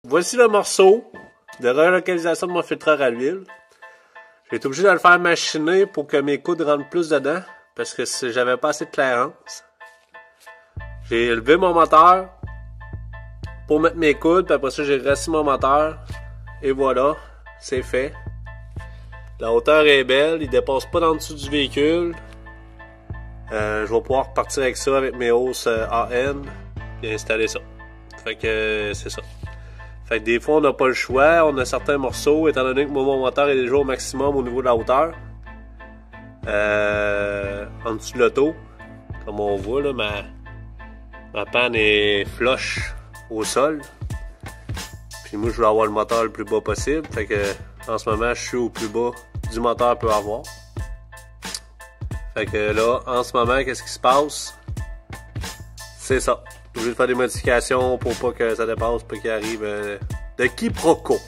Voici le morceau de relocalisation de mon filtreur à l'huile. J'ai été obligé de le faire machiner pour que mes coudes rentrent plus dedans, parce que j'avais pas assez de clairance. J'ai levé mon moteur pour mettre mes coudes, puis après ça j'ai rassis mon moteur, et voilà, c'est fait. La hauteur est belle, il dépasse pas dans le dessous du véhicule. Je vais pouvoir partir avec ça, avec mes hausses AN, et installer ça. Fait que c'est ça. Fait que des fois on n'a pas le choix, on a certains morceaux, étant donné que mon moteur est déjà au maximum au niveau de la hauteur. En dessous de l'auto, comme on voit là, ma panne est flush au sol. Puis moi je veux avoir le moteur le plus bas possible, fait que en ce moment je suis au plus bas du moteur peut avoir. Fait que là, en ce moment, qu'est-ce qui se passe? C'est ça. Je vais faire des modifications pour pas que ça dépasse, pour qu'il arrive de quiproquo.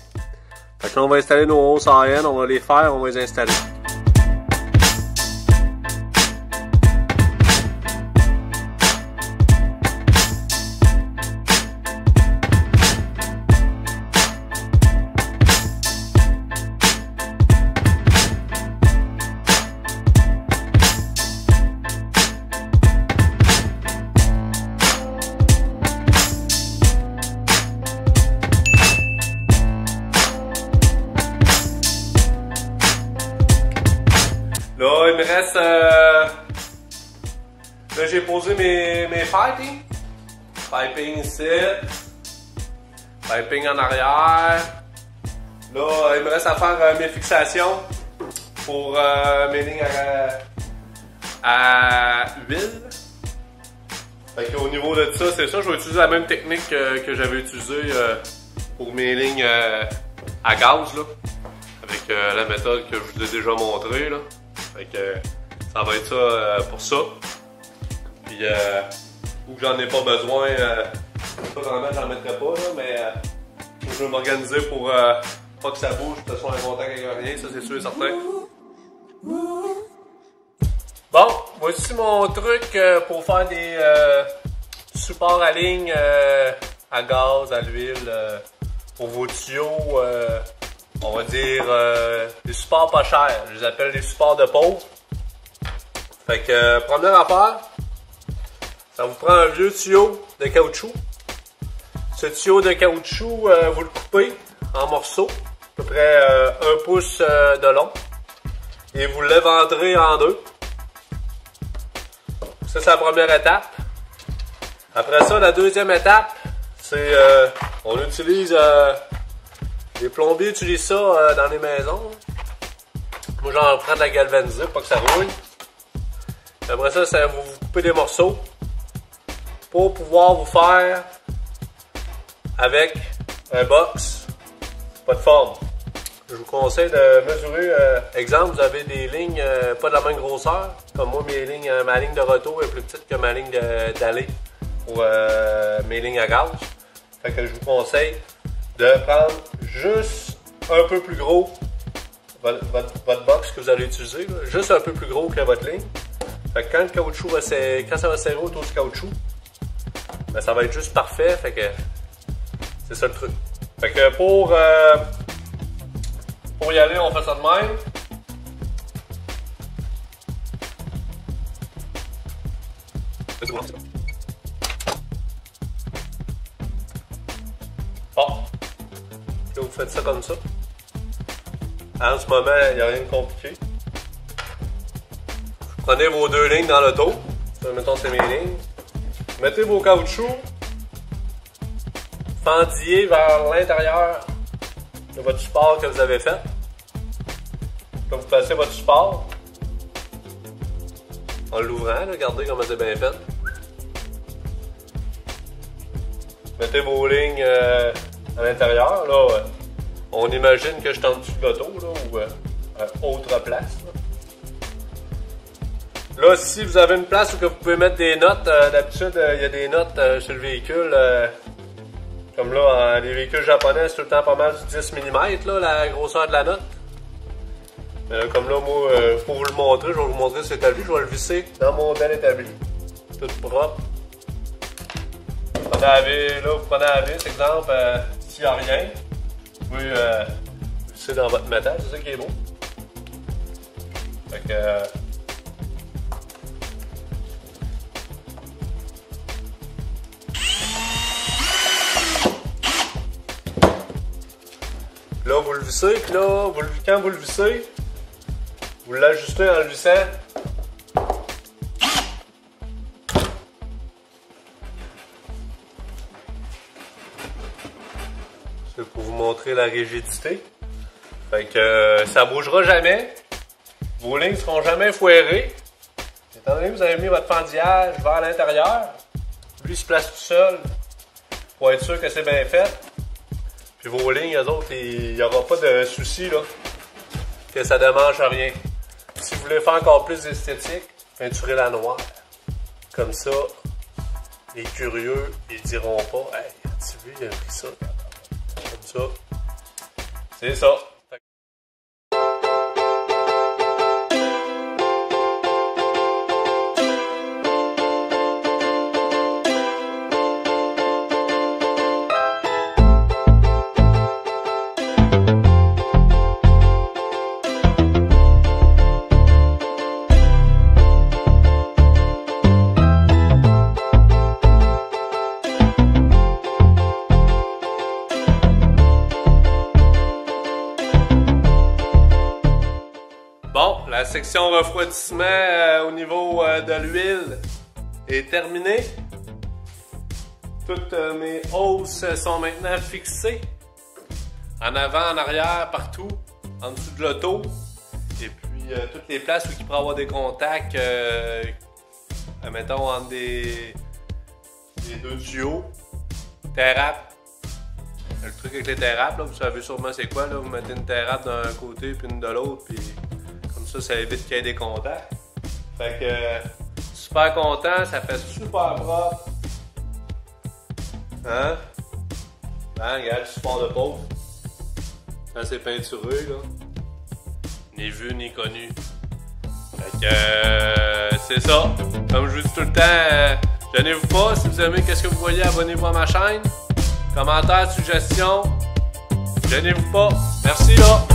Fait que là, on va installer nos hausses AN, on va les faire, on va les installer. Là, il me reste... Là, j'ai posé mes piping. Piping ici. Piping en arrière. Là, il me reste à faire mes fixations pour mes lignes à huile. Fait qu'au niveau de ça, c'est ça. Je vais utiliser la même technique que j'avais utilisée pour mes lignes à gaz, là. Avec la méthode que je vous ai déjà montrée, là. Fait que ça va être ça pour ça. Puis ou que j'en ai pas besoin, j'en mettrai pas là, mais je vais m'organiser pour pas que ça bouge, que ce soit en contact avec rien, ça c'est sûr et certain. Bon, voici mon truc pour faire des supports à ligne à gaz, à l'huile, pour vos tuyaux. On va dire des supports pas chers. Je les appelle des supports de pauvres. Fait que première affaire, ça vous prend un vieux tuyau de caoutchouc. Ce tuyau de caoutchouc, vous le coupez en morceaux, à peu près 1 pouce de long, et vous l'éventrez en deux. Ça, c'est la première étape. Après ça, la deuxième étape, c'est on utilise les plombiers utilisent ça dans les maisons. Moi, j'en prends de la galvanisée pour pas que ça rouille. Après ça, vous coupez des morceaux pour pouvoir vous faire avec un box, pas de forme. Je vous conseille de mesurer, exemple, vous avez des lignes pas de la même grosseur. Comme moi, ma ligne de retour est plus petite que ma ligne d'aller pour mes lignes à gaz. Fait que je vous conseille de prendre juste un peu plus gros votre box que vous allez utiliser, là, juste un peu plus gros que votre ligne. Fait que quand le caoutchouc quand ça va serrer autour du caoutchouc, ben ça va être juste parfait. Fait que c'est ça le truc. Fait que pour y aller, on fait ça de même. Bon. Là, vous faites ça comme ça. En ce moment, il n'y a rien de compliqué. Prenez vos deux lignes dans l'auto. Mettons, c'est mes lignes. Mettez vos caoutchoucs fendillés vers l'intérieur de votre support que vous avez fait. Là, vous placez votre support en l'ouvrant. Regardez comment c'est bien fait. Mettez vos lignes à l'intérieur. Là, on imagine que je suis en dessous de l'auto ou à autre place. Là, si vous avez une place où que vous pouvez mettre des notes, d'habitude, il y a des notes sur le véhicule. Comme là, les véhicules japonais, c'est tout le temps pas mal du 10 mm, là, la grosseur de la note. Comme là, moi, pour vous le montrer, je vais vous montrer cet établi. Je vais le visser dans mon bel établi. Tout propre. Vous prenez la vis, exemple, s'il n'y a rien, vous pouvez visser dans votre métal, c'est ça qui est beau. Fait que là, vous le vissez, puis là, quand vous le vissez, vous l'ajustez en le vissant. C'est pour vous montrer la rigidité. Fait que ça bougera jamais. Vos lignes ne seront jamais foirées. Étant donné que vous avez mis votre fendillage vers l'intérieur, lui se place tout seul pour être sûr que c'est bien fait. Puis vos lignes, eux autres, il n'y aura pas de souci là, que ça démange à rien. Si vous voulez faire encore plus d'esthétique, peinturez la noire. Comme ça, les curieux, ils diront pas « Hey, as-tu vu, il a pris ça? » Comme ça. C'est ça. Bon, la section refroidissement au niveau de l'huile est terminée. Toutes mes hausses sont maintenant fixées. En avant, en arrière, partout, en dessous de l'auto. Et puis toutes les places où il pourrait y avoir des contacts, mettons entre des deux tuyaux. Terrape. Le truc avec les terrapes, là, vous savez sûrement c'est quoi, là, vous mettez une terrape d'un côté puis une de l'autre, puis ça évite qu'il y ait des contacts. Fait que super content, ça fait super propre. Hein? Ben, regarde, le support de pauvre. Quand c'est peinturé, là. Ni vu ni connu. Fait que c'est ça. Comme je vous dis tout le temps, gênez-vous pas. Si vous aimez qu'est-ce que vous voyez, abonnez-vous à ma chaîne. Commentaires, suggestions. Gênez-vous pas. Merci là.